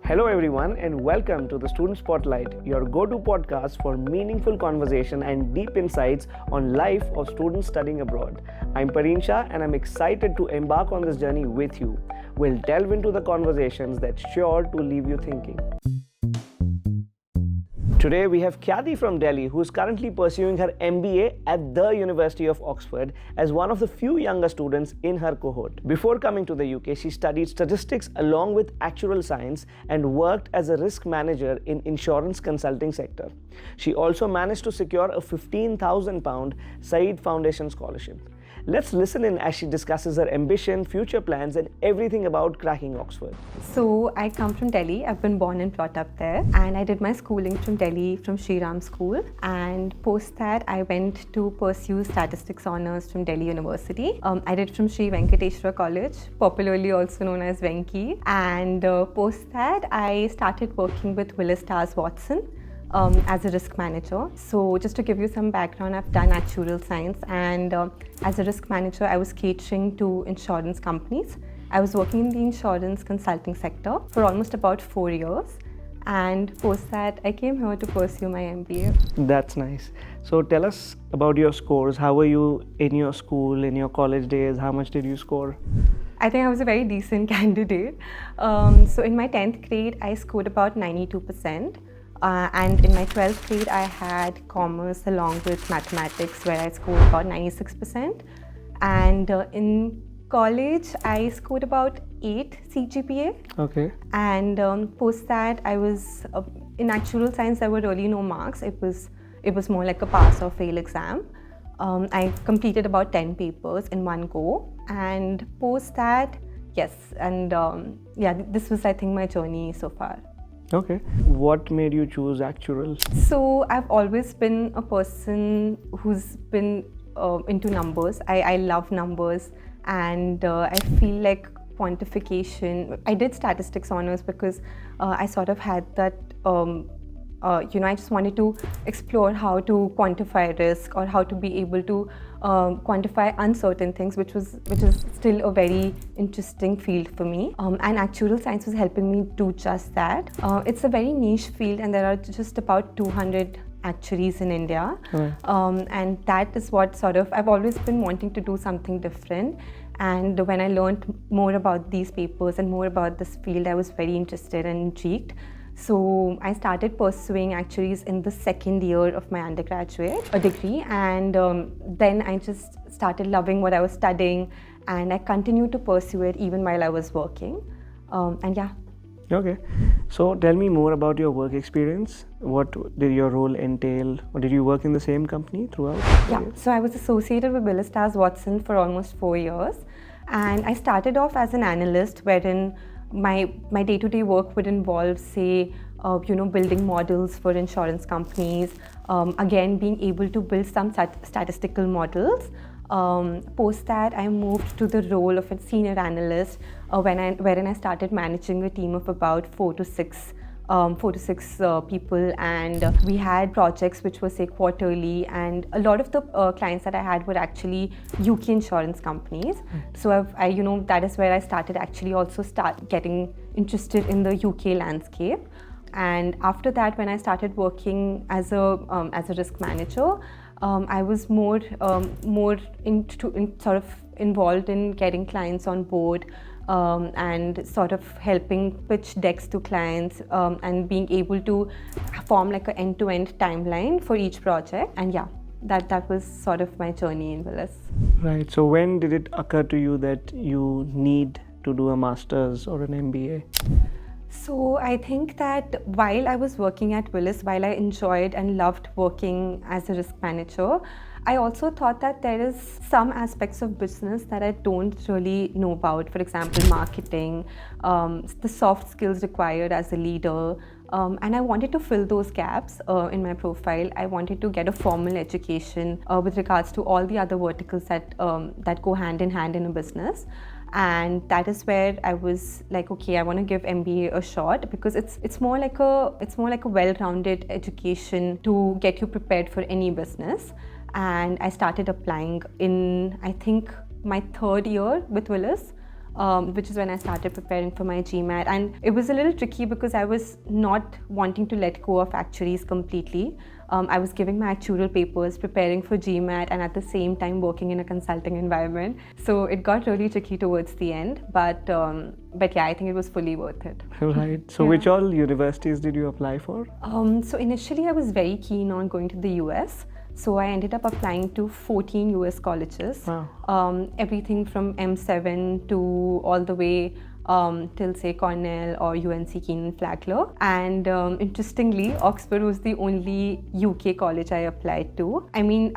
Hello everyone and welcome to the Student Spotlight, your go-to podcast for meaningful conversation and deep insights on life of students studying abroad. I'm Parin Shah and I'm excited to embark on this journey with you. We'll delve into the conversations that's sure to leave you thinking. Today we have Khyati from Delhi, who is currently pursuing her MBA at the University of Oxford as one of the few younger students in her cohort. Before coming to the UK, she studied statistics along with actuarial science and worked as a risk manager in insurance consulting sector. She also managed to secure a £15,000 Saïd Foundation scholarship. Let's listen in as she discusses her ambition, future plans, and everything about cracking Oxford. So I come from Delhi. I've been born and brought up there, and I did my schooling from Delhi from Sri Ram School. And post that, I went to pursue statistics honors from Delhi University. I did from Sri Venkateshwara College, popularly also known as Venki. And post that, I started working with Willis Towers Watson as a risk manager. So just to give you some background, I've done actuarial science, and as a risk manager, I was catering to insurance companies. I was working in the insurance consulting sector for almost about 4 years. And post that, I came here to pursue my MBA. That's nice. So tell us about your scores. How were you in your school, in your college days? How much did you score? I think I was a very decent candidate. So in my 10th grade, I scored about 92%. And in my 12th grade, I had commerce along with mathematics, where I scored about 96%. And in college, I scored about 8 CGPA. Okay. And post that, I was in actuarial science. There were really no marks. It was more like a pass or fail exam. I completed about 10 papers in one go. And post that, yes. And this was, I think, my journey so far. Okay. What made you choose actuarial? So I've always been a person who's been into numbers. I love numbers, and I feel like quantification. I did statistics honors because I sort of had that, I just wanted to explore how to quantify risk or how to be able to quantify uncertain things, which is still a very interesting field for me. And actuarial science was helping me do just that. It's a very niche field, and there are just about 200 actuaries in India. And that is what I've always been wanting to do something different. And when I learned more about these papers and more about this field, I was very interested and intrigued. So I started pursuing actuaries in the second year of my undergraduate degree, and then I just started loving what I was studying, and I continued to pursue it even while I was working. Okay. So tell me more about your work experience. What did your role entail? Or did you work in the same company throughout? Yeah, so I was associated with Willis Towers Watson for almost 4 years, and I started off as an analyst, wherein my day-to-day work would involve, say, building models for insurance companies, again being able to build some statistical models. Post that, I moved to the role of a senior analyst, wherein I started managing a team of about 4 to 6 people, and we had projects which were, say, quarterly, and a lot of the clients that I had were actually UK insurance companies. So that is where I started actually also getting interested in the UK landscape. And after that, when I started working as a risk manager, I was more involved in getting clients on board, and sort of helping pitch decks to clients, and being able to form like an end-to-end timeline for each project. And that was sort of my journey in Willis. Right. So when did it occur to you that you need to do a master's or an MBA? So I think that while I was working at Willis, while I enjoyed and loved working as a risk manager, I also thought that there is some aspects of business that I don't really know about. For example, marketing, the soft skills required as a leader. And I wanted to fill those gaps in my profile. I wanted to get a formal education with regards to all the other verticals that go hand in hand in a business. And that is where I was like, okay, I want to give MBA a shot, because it's more like a well-rounded education to get you prepared for any business. And I started applying in, I think, my 3rd year with Willis. which is when I started preparing for my GMAT. And it was a little tricky because I was not wanting to let go of actuaries completely. I was giving my actuarial papers, preparing for GMAT, and at the same time working in a consulting environment. So it got really tricky towards the end, but yeah, I think it was fully worth it. Right. So Yeah. which all universities did you apply for? So initially I was very keen on going to the US. So I ended up applying to 14 US colleges. Wow. Everything from M7 to all the way till say Cornell or UNC Keenan-Flagler. And interestingly, Oxford was the only UK college I applied to. I mean,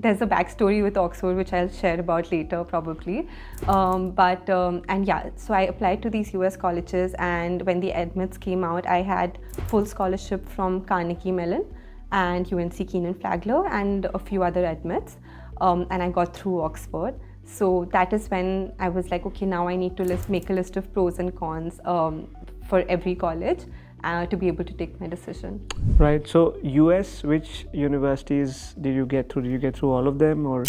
there's a backstory with Oxford which I'll share about later probably. And yeah, so I applied to these US colleges, and when the admits came out, I had full scholarship from Carnegie Mellon and UNC Keenan-Flagler and a few other admits, and I got through Oxford. So that is when I was like, okay, now I need to make a list of pros and cons for every college to be able to take my decision. Right. So US, which universities did you get through? Did you get through all of them, or?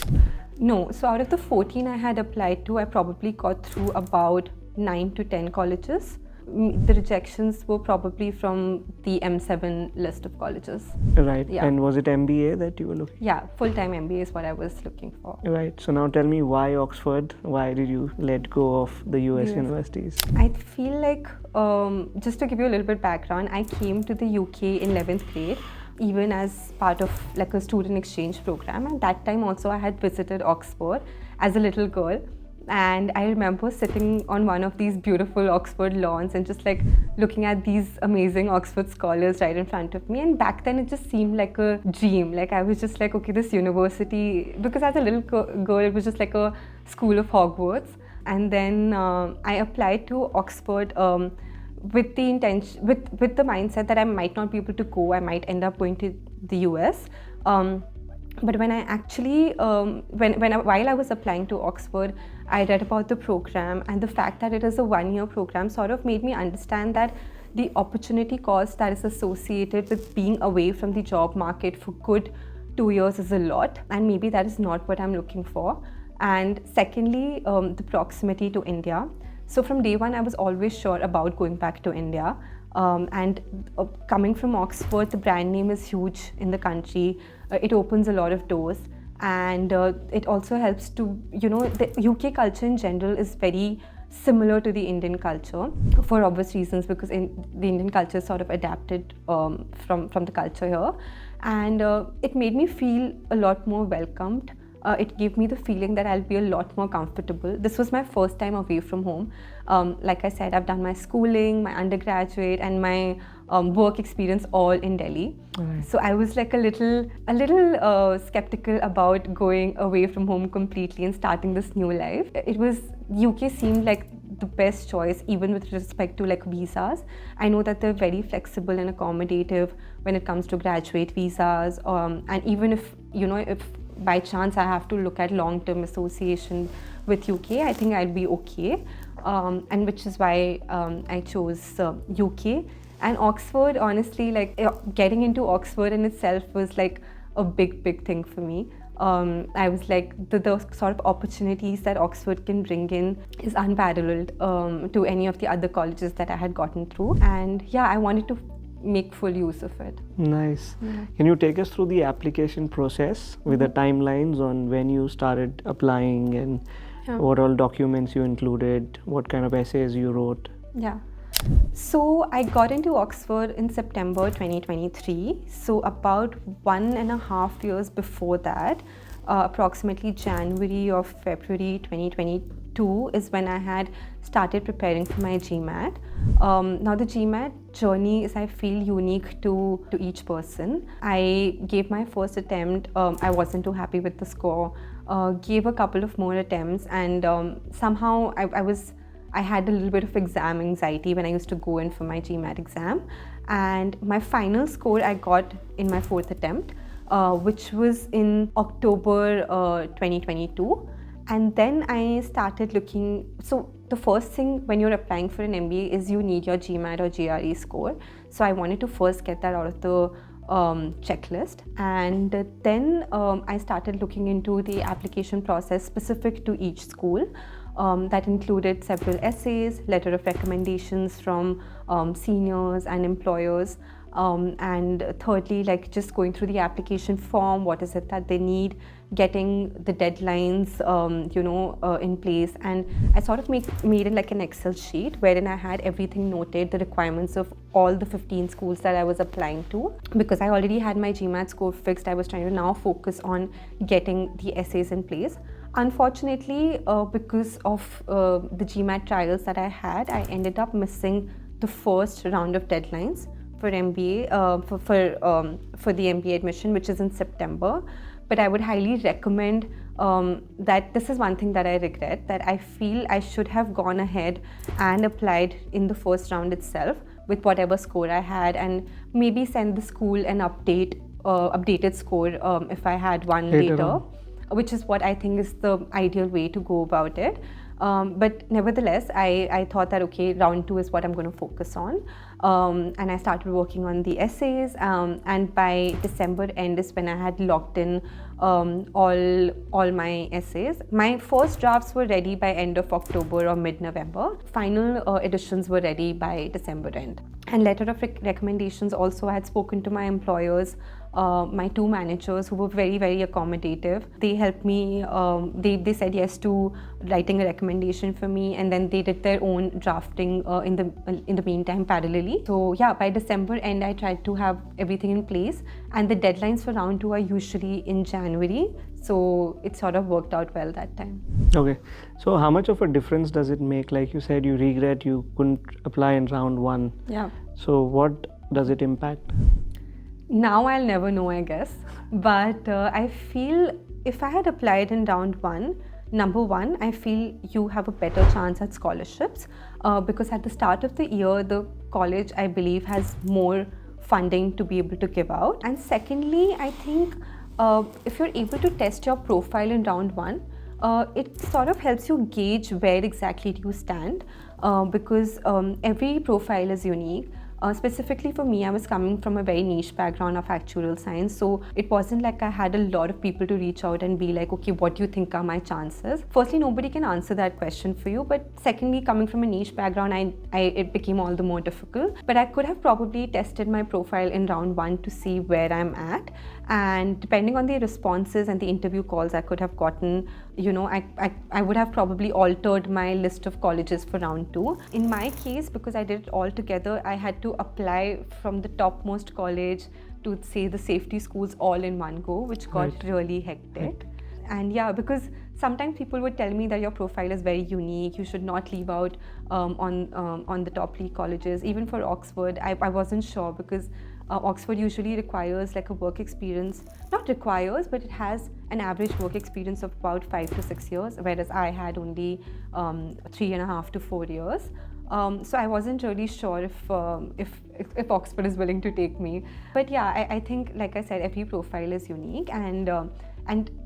No. So out of the 14 I had applied to, I probably got through about 9 to 10 colleges. The rejections were probably from the M7 list of colleges. Right. Yeah. And was it MBA that you were looking? Yeah, full-time MBA is what I was looking for. Right. So now tell me, why Oxford? Why did you let go of the US universities? I feel like, just to give you a little bit background, I came to the UK in 11th grade, even as part of like a student exchange program. And that time also I had visited Oxford as a little girl. And I remember sitting on one of these beautiful Oxford lawns and just like looking at these amazing Oxford scholars right in front of me. And back then it just seemed like a dream. Like I was just like, okay, this university, because as a little girl, it was just like a school of Hogwarts. And then I applied to Oxford with the intention, with the mindset that I might not be able to go. I might end up going to the US. But when I actually, while I was applying to Oxford, I read about the program, and the fact that it is a one-year program sort of made me understand that the opportunity cost that is associated with being away from the job market for good 2 years is a lot, and maybe that is not what I'm looking for. And secondly, the proximity to India. So from day one, I was always sure about going back to India. Coming from Oxford, the brand name is huge in the country. It opens a lot of doors, and it also helps to, the UK culture in general is very similar to the Indian culture for obvious reasons, because the Indian culture is sort of adapted from the culture here, and it made me feel a lot more welcomed. It gave me the feeling that I'll be a lot more comfortable. This was my first time away from home. Like I said, I've done my schooling, my undergraduate, and my work experience all in Delhi. Right. So I was like a little skeptical about going away from home completely and starting this new life. UK seemed like the best choice, even with respect to like visas. I know that they're very flexible and accommodative when it comes to graduate visas, and even if by chance I have to look at long-term association with UK, I think I'll be okay, and which is why I chose UK. And Oxford, honestly, like getting into Oxford in itself was like a big thing for me. I was like, the sort of opportunities that Oxford can bring in is unparalleled to any of the other colleges that I had gotten through. And yeah, I wanted to make full use of it. Nice. Yeah. Can you take us through the application process with the timelines on when you started applying and what all documents you included, what kind of essays you wrote? Yeah. So I got into Oxford in September 2023. So about 1.5 years before that, approximately January or February 2022 is when I had started preparing for my GMAT. Now the GMAT journey is, I feel, unique to each person. I gave my first attempt. I wasn't too happy with the score. Gave a couple of more attempts, and somehow I had a little bit of exam anxiety when I used to go in for my GMAT exam. And my final score I got in my fourth attempt, which was in October 2022. And then I started looking. So the first thing when you're applying for an MBA is you need your GMAT or GRE score. So I wanted to first get that out of the checklist, and then I started looking into the application process specific to each school. That included several essays, letter of recommendations from seniors and employers. And thirdly, like just going through the application form, what is it that they need, getting the deadlines, in place. And I sort of made it like an Excel sheet wherein I had everything noted, the requirements of all the 15 schools that I was applying to. Because I already had my GMAT score fixed, I was trying to now focus on getting the essays in place. Unfortunately, because of the GMAT trials that I had, I ended up missing the first round of deadlines for MBA, for the MBA admission, which is in September. But I would highly recommend that this is one thing that I regret, that I feel I should have gone ahead and applied in the first round itself with whatever score I had, and maybe send the school an updated score if I had one later, which is what I think is the ideal way to go about it. But nevertheless, I thought that, okay, round 2 is what I'm going to focus on. And I started working on the essays, and by December end is when I had locked in all my essays. My first drafts were ready by end of October or mid-November. Final editions were ready by December end. And letter of recommendations also, I had spoken to my employers, my 2 managers who were very, very accommodative. They helped me, they said yes to writing a recommendation for me, and then they did their own drafting in the meantime parallelly. So yeah, by December end I tried to have everything in place, and the deadlines for round 2 are usually in January, so it sort of worked out well that time. Okay, so how much of a difference does it make? Like you said, you regret you couldn't apply in round 1. Yeah. So what does it impact? Now I'll never know, I guess. But I feel if I had applied in round 1, number 1, I feel you have a better chance at scholarships because at the start of the year, the college, I believe, has more funding to be able to give out. And secondly, I think if you're able to test your profile in round 1, it sort of helps you gauge where exactly do you stand because every profile is unique. Specifically for me, I was coming from a very niche background of actuarial science, so it wasn't like I had a lot of people to reach out and be like, okay, what do you think are my chances? Firstly, nobody can answer that question for you, but secondly, coming from a niche background, it became all the more difficult. But I could have probably tested my profile in round 1 to see where I'm at, and depending on the responses and the interview calls I could have gotten, I would have probably altered my list of colleges for round 2. In my case, because I did it all together, I had to apply from the topmost college to say the safety schools all in one go, which got really hectic. Right. And yeah, because sometimes people would tell me that your profile is very unique, you should not leave out on the top 3 colleges. Even for Oxford, I wasn't sure because Oxford usually requires like a work experience, not requires, but it has an average work experience of about 5 to 6 years, whereas I had only 3.5 to 4 years. So I wasn't really sure if Oxford is willing to take me. But yeah, I think, like I said, every profile is unique, and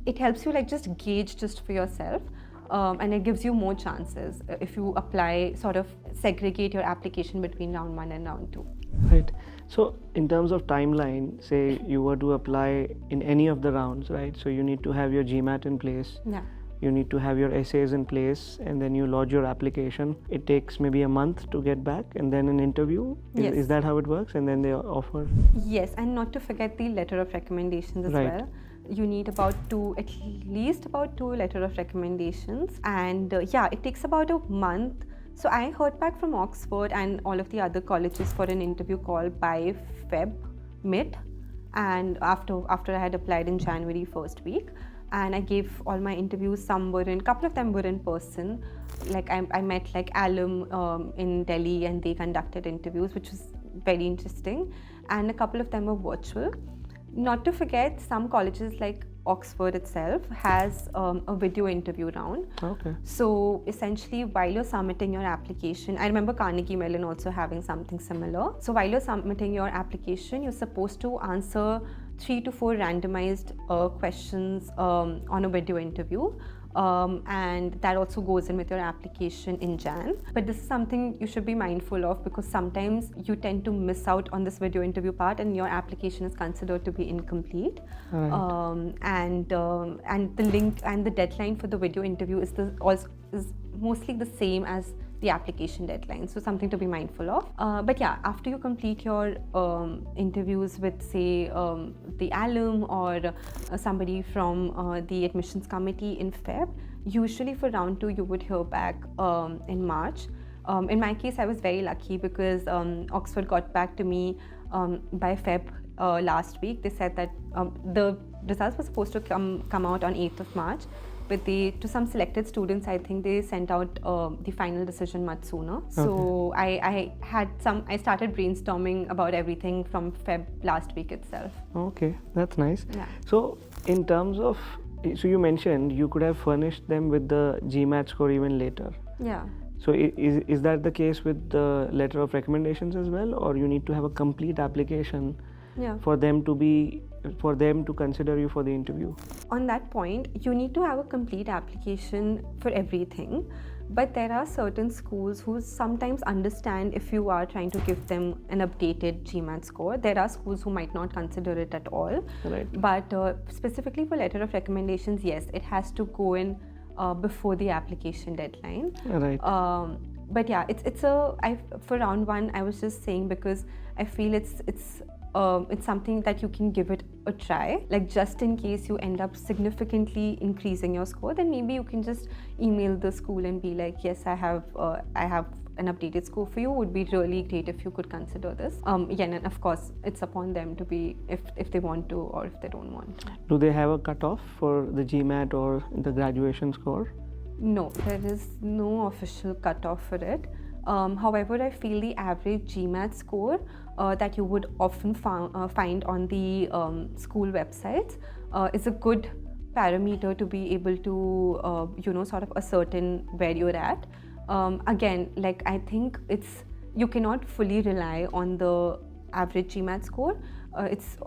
it helps you like just gauge just for yourself, and it gives you more chances if you apply, sort of segregate your application between round 1 and round 2. Right. So in terms of timeline, say you were to apply in any of the rounds, right? So you need to have your GMAT in place. Yeah. You need to have your essays in place, and then you lodge your application. It takes maybe a month to get back, and then an interview. Yes. Is that how it works? And then they offer? Yes, and not to forget the letter of recommendations as Right. well. You need at least about 2 letter of recommendations, and yeah, it takes about a month. So I heard back from Oxford and all of the other colleges for an interview call by mid, and after I had applied in January first week. And I gave all my interviews. Couple of them were in person. Like I met like alum in Delhi, and they conducted interviews, which was very interesting. And a couple of them were virtual. Not to forget, some colleges like Oxford itself has a video interview round. Okay. So essentially, while you're submitting your application, I remember Carnegie Mellon also having something similar. So while you're submitting your application, you're supposed to answer 3 to 4 randomized questions on a video interview. And that also goes in with your application in Jan. But this is something you should be mindful of, because sometimes you tend to miss out on this video interview part and your application is considered to be incomplete. Right. And the link and the deadline for the video interview is is mostly the same as the application deadline, so something to be mindful of. But yeah, after you complete your interviews with, say, the alum or somebody from the admissions committee in Feb, usually for round 2 you would hear back in March. In my case, I was very lucky because Oxford got back to me by Feb last week. They said that the results were supposed to come out on 8th of March, but to some selected students, I think they sent out the final decision much sooner. So I started brainstorming about everything from Feb last week itself. Okay, that's nice. Yeah. So in terms of, so you mentioned you could have furnished them with the GMAT score even later. Yeah. So is that the case with the letter of recommendations as well, or you need to have a complete application for them to consider you for the interview? On that point, you need to have a complete application for everything, but there are certain schools who sometimes understand if you are trying to give them an updated GMAT score. There are schools who might not consider it at all. Right. But specifically for letter of recommendations, yes, it has to go in before the application deadline. Right. But yeah, for round 1, I was just saying because I feel it's something that you can give it a try. Like, just in case you end up significantly increasing your score, then maybe you can just email the school and be like, yes, I have an updated score for you. Would be really great if you could consider this. And of course, it's upon them to be if they want to or if they don't want to. Do they have a cutoff for the GMAT or the graduation score? No, there is no official cutoff for it. However, I feel the average GMAT score that you would often find on the school websites is a good parameter to be able to, sort of ascertain where you're at. Again, like, I think you cannot fully rely on the average GMAT score. It's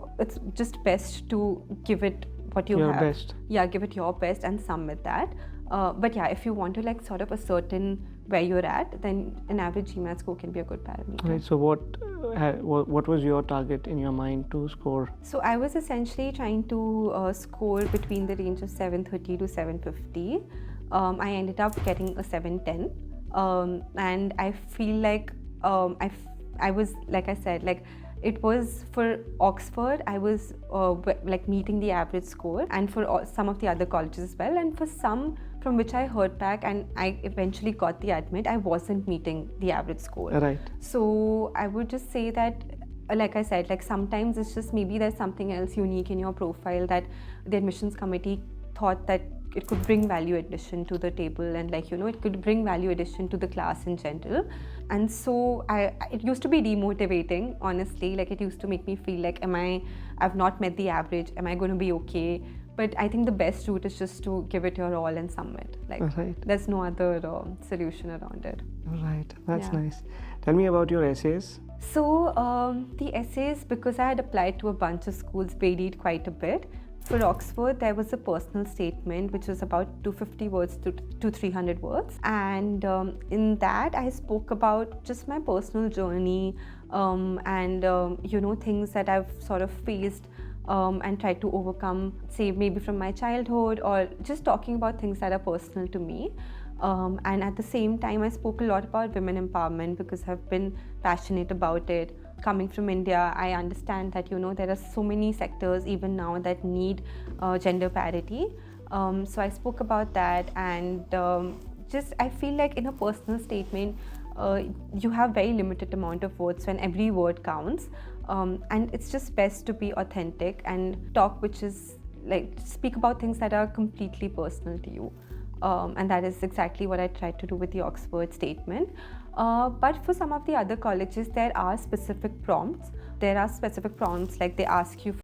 just best to give it what you your have. Best. Yeah, give it your best and submit that. But yeah, if you want to like sort of ascertain where you're at, then an average GMAT score can be a good parameter. Right. So what was your target in your mind to score? So I was essentially trying to score between the range of 730 to 750. I ended up getting a 710, and I feel like I was, like I said, like, it was for Oxford, I was like meeting the average score, and for some of the other colleges as well, and for some from which I heard back and I eventually got the admit, I wasn't meeting the average score. Right. So I would just say that, like I said, like, sometimes it's just maybe there's something else unique in your profile that the admissions committee thought that it could bring value addition to the table, and like, it could bring value addition to the class in general. And so it used to be demotivating, honestly. Like, it used to make me feel like, I've not met the average, am I going to be okay? But I think the best route is just to give it your all and submit. Like, there's no other solution around it. Right, that's nice. Tell me about your essays. So the essays, because I had applied to a bunch of schools, varied quite a bit. For Oxford, there was a personal statement which was about 250 words to 300 words, and in that I spoke about just my personal journey and things that I've sort of faced and tried to overcome, say maybe from my childhood, or just talking about things that are personal to me. And at the same time, I spoke a lot about women empowerment because I've been passionate about it. Coming from India, I understand that there are so many sectors even now that need gender parity. So I spoke about that, and just I feel like in a personal statement, you have very limited amount of words when every word counts, and it's just best to be authentic and talk, which is like speak about things that are completely personal to you. And that is exactly what I tried to do with the Oxford statement. But for some of the other colleges, there are specific prompts. There are specific prompts, like they ask you